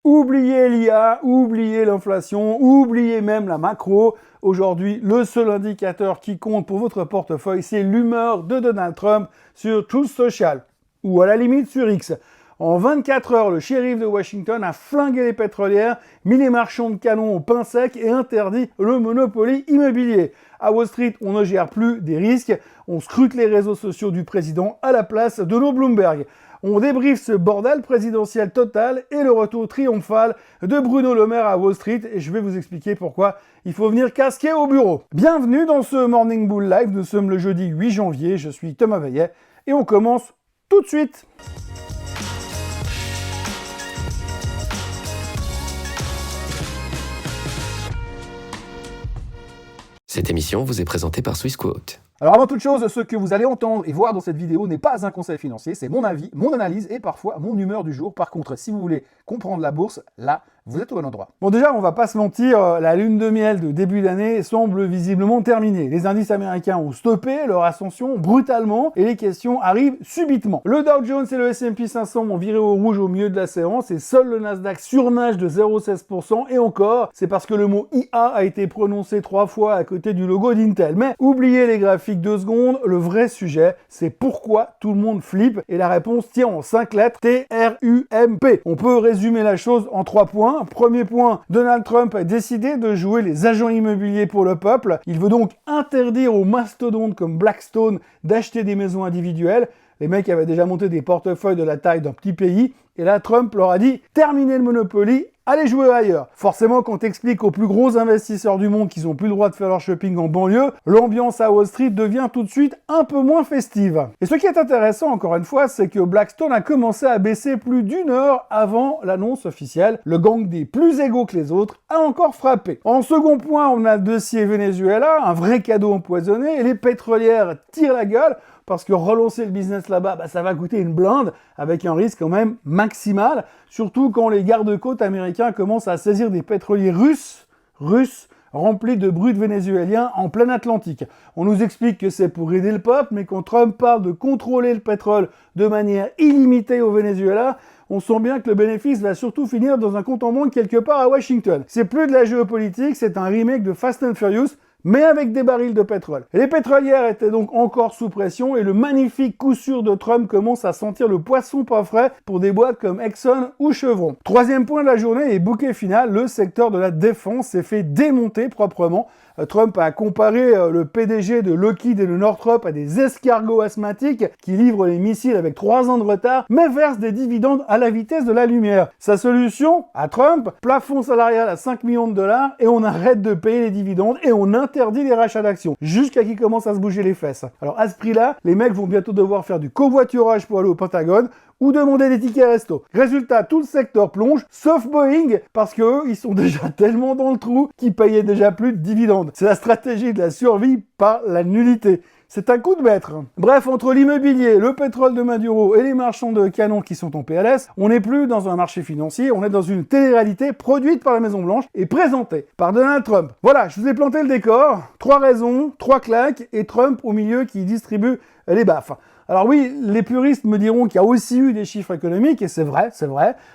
Oubliez l'IA, oubliez l'inflation, oubliez même la macro. Aujourd'hui, le seul indicateur qui compte pour votre portefeuille, c'est l'humeur de Donald Trump sur Truth Social, ou à la limite sur X. En 24 heures, le shérif de Washington a flingué les pétrolières, mis les marchands de canons au pain sec et interdit le monopoly immobilier. À Wall Street, on ne gère plus des risques, on scrute les réseaux sociaux du président à la place de nos Bloomberg. On débriefe ce bordel présidentiel total et le retour triomphal de Bruno Le Maire à Wall Street et je vais vous expliquer pourquoi il faut venir casquer au bureau. Bienvenue dans ce Morning Bull Live, nous sommes le jeudi 8 janvier, je suis Thomas Veillet et on commence tout de suite. Cette émission vous est présentée par Swissquote. Alors avant toute chose, ce que vous allez entendre et voir dans cette vidéo n'est pas un conseil financier, c'est mon avis, mon analyse et parfois mon humeur du jour. Par contre, si vous voulez comprendre la bourse, là, vous êtes au bon endroit. Bon déjà, on va pas se mentir, la lune de miel de début d'année semble visiblement terminée. Les indices américains ont stoppé leur ascension brutalement et les questions arrivent subitement. Le Dow Jones et le S&P 500 ont viré au rouge au milieu de la séance et seul le Nasdaq surnage de 0,16% et encore, c'est parce que le mot IA a été prononcé 3 fois à côté du logo d'Intel. Mais oubliez les graphiques 2 secondes, le vrai sujet, c'est pourquoi tout le monde flippe et la réponse tient en 5 lettres, T-R-U-M-P. On peut résumer la chose en 3 points. Premier point, Donald Trump a décidé de jouer les agents immobiliers pour le peuple. Il veut donc interdire aux mastodontes comme Blackstone d'acheter des maisons individuelles. Les mecs avaient déjà monté des portefeuilles de la taille d'un petit pays. Et là, Trump leur a dit « Terminez le Monopoly, allez jouer ailleurs ». Forcément, quand t'expliques aux plus gros investisseurs du monde qu'ils n'ont plus le droit de faire leur shopping en banlieue, l'ambiance à Wall Street devient tout de suite un peu moins festive. Et ce qui est intéressant, encore une fois, c'est que Blackstone a commencé à baisser plus d'1 heure avant l'annonce officielle. Le gang des plus égaux que les autres a encore frappé. En second point, on a le dossier Venezuela, un vrai cadeau empoisonné, et les pétrolières tirent la gueule, parce que relancer le business là-bas, ça va coûter une blinde, avec un risque quand même maximal, surtout quand les gardes-côtes américains commencent à saisir des pétroliers russes, remplis de brut vénézuéliens en plein Atlantique. On nous explique que c'est pour aider le peuple, mais quand Trump parle de contrôler le pétrole de manière illimitée au Venezuela, on sent bien que le bénéfice va surtout finir dans un compte en banque quelque part à Washington. C'est plus de la géopolitique, c'est un remake de Fast and Furious, mais avec des barils de pétrole. Les pétrolières étaient donc encore sous pression et le magnifique coup sûr de Trump commence à sentir le poisson pas frais pour des boîtes comme Exxon ou Chevron. Troisième point de la journée et bouquet final, le secteur de la défense s'est fait démonter proprement. Trump a comparé le PDG de Lockheed et de Northrop à des escargots asthmatiques qui livrent les missiles avec 3 ans de retard, mais versent des dividendes à la vitesse de la lumière. Sa solution, à Trump, plafond salarial à 5 millions de dollars et on arrête de payer les dividendes et on interdit les rachats d'actions, jusqu'à qu'ils commencent à se bouger les fesses. Alors à ce prix-là, les mecs vont bientôt devoir faire du covoiturage pour aller au Pentagone, ou demander des tickets resto. Résultat, tout le secteur plonge, sauf Boeing, parce qu'eux, ils sont déjà tellement dans le trou qu'ils payaient déjà plus de dividendes. C'est la stratégie de la survie par la nullité. C'est un coup de maître. Bref, entre l'immobilier, le pétrole de Maduro et les marchands de canons qui sont en PLS, on n'est plus dans un marché financier, on est dans une télé-réalité produite par la Maison-Blanche et présentée par Donald Trump. Voilà, je vous ai planté le décor. 3 raisons, 3 claques et Trump au milieu qui distribue les baffes. Alors oui, les puristes me diront qu'il y a aussi eu des chiffres économiques, et c'est vrai.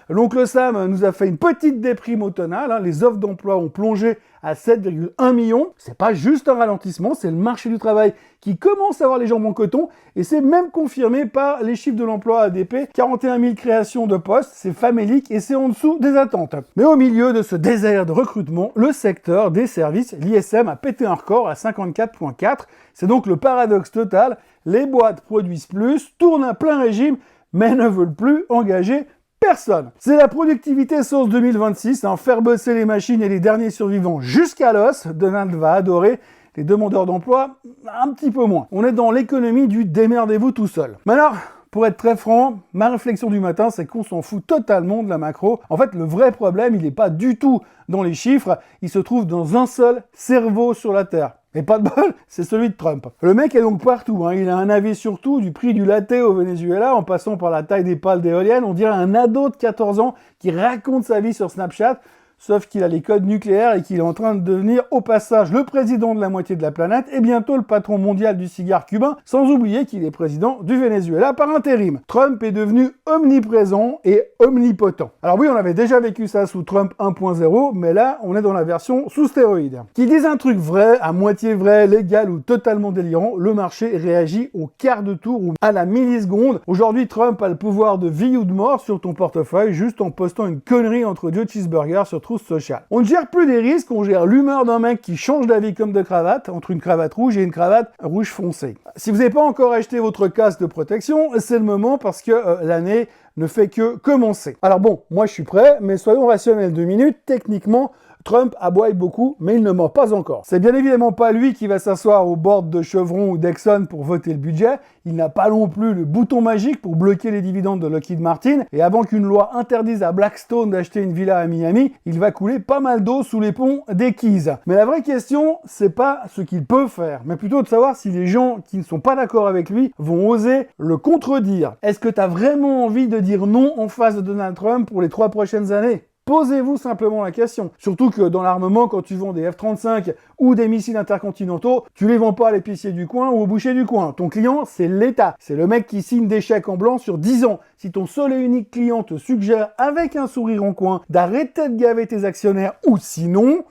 L'oncle Sam nous a fait une petite déprime automnale, les offres d'emploi ont plongé à 7,1 millions. C'est pas juste un ralentissement, c'est le marché du travail qui commence à avoir les jambes en coton, et c'est même confirmé par les chiffres de l'emploi ADP, 41 000 créations de postes, c'est famélique et c'est en dessous des attentes. Mais au milieu de ce désert de recrutement, le secteur des services, l'ISM, a pété un record à 54,4. C'est donc le paradoxe total. Les boîtes produisent plus, tournent à plein régime, mais ne veulent plus engager personne. C'est la productivité source 2026, faire bosser les machines et les derniers survivants jusqu'à l'os. Donald va adorer, les demandeurs d'emploi, un petit peu moins. On est dans l'économie du démerdez-vous tout seul. Mais alors, pour être très franc, ma réflexion du matin, c'est qu'on s'en fout totalement de la macro. En fait, le vrai problème, il n'est pas du tout dans les chiffres, il se trouve dans un seul cerveau sur la Terre. Et pas de bol, c'est celui de Trump. Le mec est donc partout, il a un avis sur tout, du prix du latte au Venezuela, en passant par la taille des pales d'éoliennes. On dirait un ado de 14 ans qui raconte sa vie sur Snapchat. sauf qu'il a les codes nucléaires et qu'il est en train de devenir au passage le président de la moitié de la planète et bientôt le patron mondial du cigare cubain, sans oublier qu'il est président du Venezuela par intérim. Trump est devenu omniprésent et omnipotent. Alors oui, on avait déjà vécu ça sous Trump 1.0, mais là, on est dans la version sous stéroïdes. Qu'ils disent un truc vrai, à moitié vrai, légal ou totalement délirant, le marché réagit au quart de tour ou à la milliseconde. Aujourd'hui, Trump a le pouvoir de vie ou de mort sur ton portefeuille juste en postant une connerie entre deux cheeseburgers sur Truth Social. On ne gère plus des risques, on gère l'humeur d'un mec qui change d'avis comme de cravate, entre une cravate rouge et une cravate rouge foncé. Si vous n'avez pas encore acheté votre casque de protection, c'est le moment parce que l'année ne fait que commencer. Alors bon, moi je suis prêt, mais soyons rationnels 2 minutes. Techniquement, Trump aboie beaucoup, mais il ne ment pas encore. C'est bien évidemment pas lui qui va s'asseoir au board de Chevron ou d'Exxon pour voter le budget. Il n'a pas non plus le bouton magique pour bloquer les dividendes de Lockheed Martin. Et avant qu'une loi interdise à Blackstone d'acheter une villa à Miami, il va couler pas mal d'eau sous les ponts des Keys. Mais la vraie question, c'est pas ce qu'il peut faire, mais plutôt de savoir si les gens qui ne sont pas d'accord avec lui vont oser le contredire. Est-ce que tu as vraiment envie de dire non en face de Donald Trump pour les 3 prochaines années ? Posez-vous simplement la question. Surtout que dans l'armement, quand tu vends des F-35 ou des missiles intercontinentaux, tu les vends pas à l'épicier du coin ou au boucher du coin. Ton client, c'est l'État. C'est le mec qui signe des chèques en blanc sur 10 ans. Si ton seul et unique client te suggère avec un sourire en coin d'arrêter de gaver tes actionnaires ou sinon,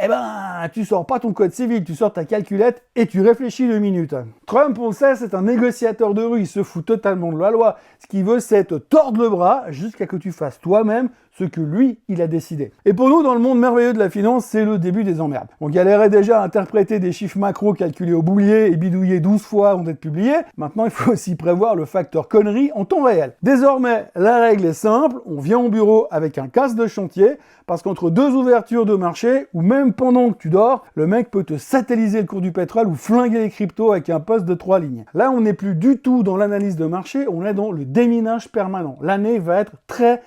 eh ben, tu sors pas ton code civil, tu sors ta calculette et tu réfléchis 2 minutes. Trump, on le sait, c'est un négociateur de rue, il se fout totalement de la loi. Ce qu'il veut, c'est te tordre le bras jusqu'à que tu fasses toi-même ce que lui, il a décidé. Et pour nous, dans le monde merveilleux de la finance, c'est le début des emmerdes. On galérait déjà à interpréter des chiffres macro calculés au boulier et bidouillés 12 fois avant d'être publiés. Maintenant, il faut aussi prévoir le facteur connerie en temps réel. Désormais, la règle est simple, on vient au bureau avec un casque de chantier, parce qu'entre 2 ouvertures de marché, ou même pendant que tu dors, le mec peut te satelliser le cours du pétrole ou flinguer les cryptos avec un poste de 3 lignes. Là, on n'est plus du tout dans l'analyse de marché, on est dans le déminage permanent. L'année va être très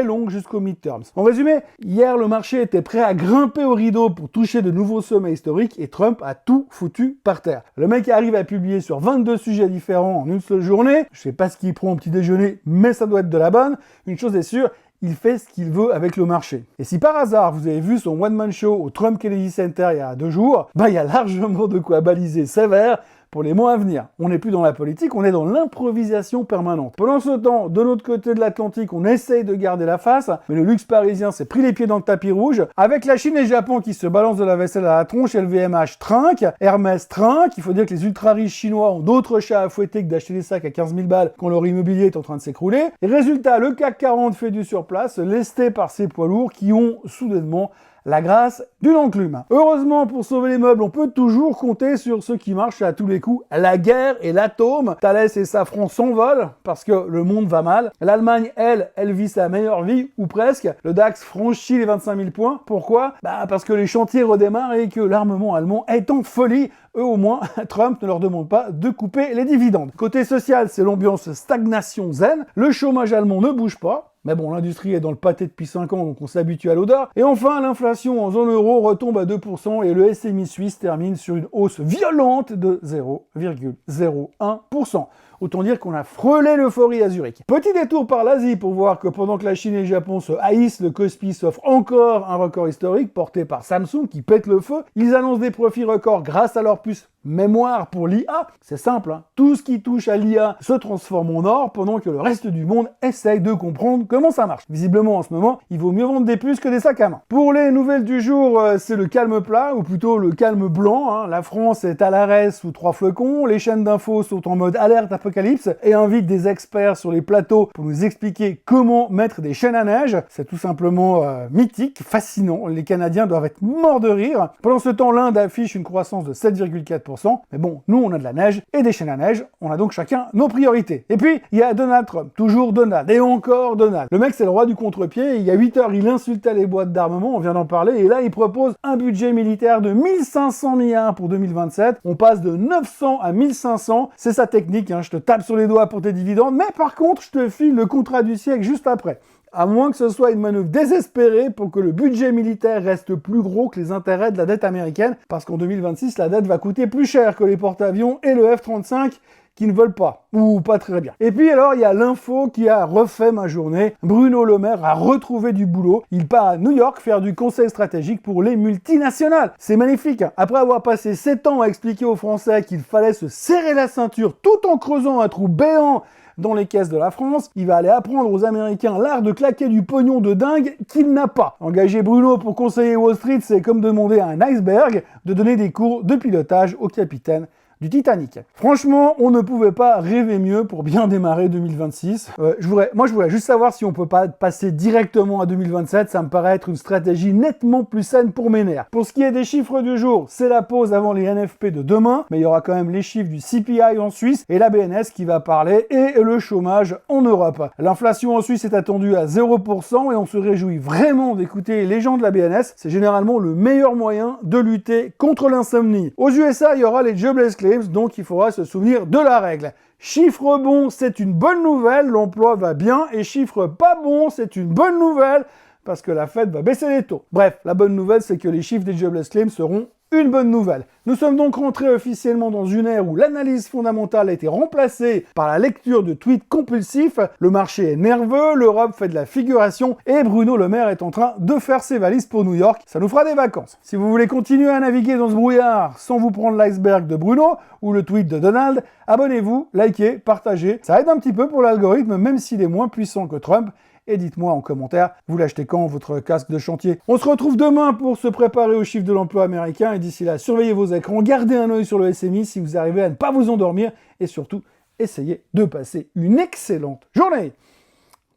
longue jusqu'au midterms. En résumé, hier le marché était prêt à grimper au rideau pour toucher de nouveaux sommets historiques et Trump a tout foutu par terre. Le mec arrive à publier sur 22 sujets différents en une seule journée. Je sais pas ce qu'il prend au petit déjeuner, mais ça doit être de la bonne. Une chose est sûre, il fait ce qu'il veut avec le marché. Et si par hasard vous avez vu son one-man show au Trump Kennedy Center il y a 2 jours, il y a largement de quoi baliser sévère pour les mois à venir. On n'est plus dans la politique, on est dans l'improvisation permanente. Pendant ce temps, de l'autre côté de l'Atlantique, on essaye de garder la face, mais le luxe parisien s'est pris les pieds dans le tapis rouge, avec la Chine et le Japon qui se balancent de la vaisselle à la tronche, LVMH trinque, Hermès trinque, il faut dire que les ultra riches chinois ont d'autres chats à fouetter que d'acheter des sacs à 15 000 balles quand leur immobilier est en train de s'écrouler. Et résultat, le CAC 40 fait du surplace, lesté par ces poids lourds qui ont soudainement la grâce d'une enclume. Heureusement, pour sauver les meubles, on peut toujours compter sur ce qui marche à tous les coups. La guerre et l'atome. Thalès et Safran s'envolent parce que le monde va mal. L'Allemagne, elle vit sa meilleure vie, ou presque. Le DAX franchit les 25 000 points. Pourquoi ? Parce que les chantiers redémarrent et que l'armement allemand est en folie. Eux au moins, Trump ne leur demande pas de couper les dividendes. Côté social, c'est l'ambiance stagnation zen. Le chômage allemand ne bouge pas. Mais bon, l'industrie est dans le pâté depuis 5 ans, donc on s'habitue à l'odeur. Et enfin, l'inflation en zone euro retombe à 2% et le SMI suisse termine sur une hausse violente de 0,01%. Autant dire qu'on a frôlé l'euphorie à Zurich. Petit détour par l'Asie pour voir que pendant que la Chine et le Japon se haïssent, le Kospi s'offre encore un record historique porté par Samsung qui pète le feu. Ils annoncent des profits records grâce à leur puce mémoire pour l'IA. C'est simple, hein. Tout ce qui touche à l'IA se transforme en or pendant que le reste du monde essaye de comprendre comment ça marche. Visiblement en ce moment, il vaut mieux vendre des puces que des sacs à main. Pour les nouvelles du jour, c'est le calme plat, ou plutôt le calme blanc, hein. La France est à l'arrêt sous 3 flocons, les chaînes d'infos sont en mode alerte apocalypse et invitent des experts sur les plateaux pour nous expliquer comment mettre des chaînes à neige. C'est tout simplement mythique, fascinant. Les Canadiens doivent être morts de rire. Pendant ce temps, l'Inde affiche une croissance de 7,4%. Mais bon, nous on a de la neige et des chaînes à neige, on a donc chacun nos priorités. Et puis, il y a Donald Trump, toujours Donald, et encore Donald. Le mec c'est le roi du contre-pied, il y a 8 heures il insultait les boîtes d'armement, on vient d'en parler, et là il propose un budget militaire de 1500 milliards pour 2027, on passe de 900 à 1500, c'est sa technique, hein. Je te tape sur les doigts pour tes dividendes, mais par contre je te file le contrat du siècle juste après. à moins que ce soit une manœuvre désespérée pour que le budget militaire reste plus gros que les intérêts de la dette américaine, parce qu'en 2026, la dette va coûter plus cher que les porte-avions et le F-35, qui ne volent pas, ou pas très bien. Et puis alors, il y a l'info qui a refait ma journée. Bruno Le Maire a retrouvé du boulot. Il part à New York faire du conseil stratégique pour les multinationales. C'est magnifique, hein. Après avoir passé 7 ans à expliquer aux Français qu'il fallait se serrer la ceinture tout en creusant un trou béant dans les caisses de la France, il va aller apprendre aux Américains l'art de claquer du pognon de dingue qu'il n'a pas. Engager Bruno pour conseiller Wall Street, c'est comme demander à un iceberg de donner des cours de pilotage au capitaine du Titanic. Franchement, on ne pouvait pas rêver mieux pour bien démarrer 2026. Je voudrais juste savoir si on peut pas passer directement à 2027. Ça me paraît être une stratégie nettement plus saine pour mes nerfs. Pour ce qui est des chiffres du jour, c'est la pause avant les NFP de demain, mais il y aura quand même les chiffres du CPI en Suisse et la BNS qui va parler et le chômage en Europe. L'inflation en Suisse est attendue à 0% et on se réjouit vraiment d'écouter les gens de la BNS. C'est généralement le meilleur moyen de lutter contre l'insomnie. Aux USA, il y aura les jobless claims, donc il faudra se souvenir de la règle. Chiffre bon, c'est une bonne nouvelle, l'emploi va bien, et chiffre pas bon, c'est une bonne nouvelle, parce que la Fed va baisser les taux. Bref, la bonne nouvelle, c'est que les chiffres des jobless claims seront une bonne nouvelle. Nous sommes donc rentrés officiellement dans une ère où l'analyse fondamentale a été remplacée par la lecture de tweets compulsifs, le marché est nerveux, l'Europe fait de la figuration et Bruno Le Maire est en train de faire ses valises pour New York. Ça nous fera des vacances. Si vous voulez continuer à naviguer dans ce brouillard sans vous prendre l'iceberg de Bruno ou le tweet de Donald, abonnez-vous, likez, partagez. Ça aide un petit peu pour l'algorithme, même s'il est moins puissant que Trump. Et dites-moi en commentaire, vous l'achetez quand votre casque de chantier? On se retrouve demain pour se préparer aux chiffres de l'emploi américain et d'ici là, surveillez vos écrans, gardez un œil sur le SMI si vous arrivez à ne pas vous endormir et surtout, essayez de passer une excellente journée.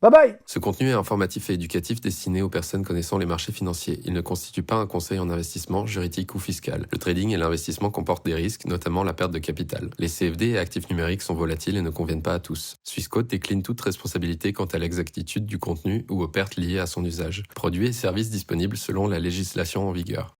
Bye bye! Ce contenu est informatif et éducatif destiné aux personnes connaissant les marchés financiers. Il ne constitue pas un conseil en investissement, juridique ou fiscal. Le trading et l'investissement comportent des risques, notamment la perte de capital. Les CFD et actifs numériques sont volatiles et ne conviennent pas à tous. Swissquote décline toute responsabilité quant à l'exactitude du contenu ou aux pertes liées à son usage. Produits et services disponibles selon la législation en vigueur.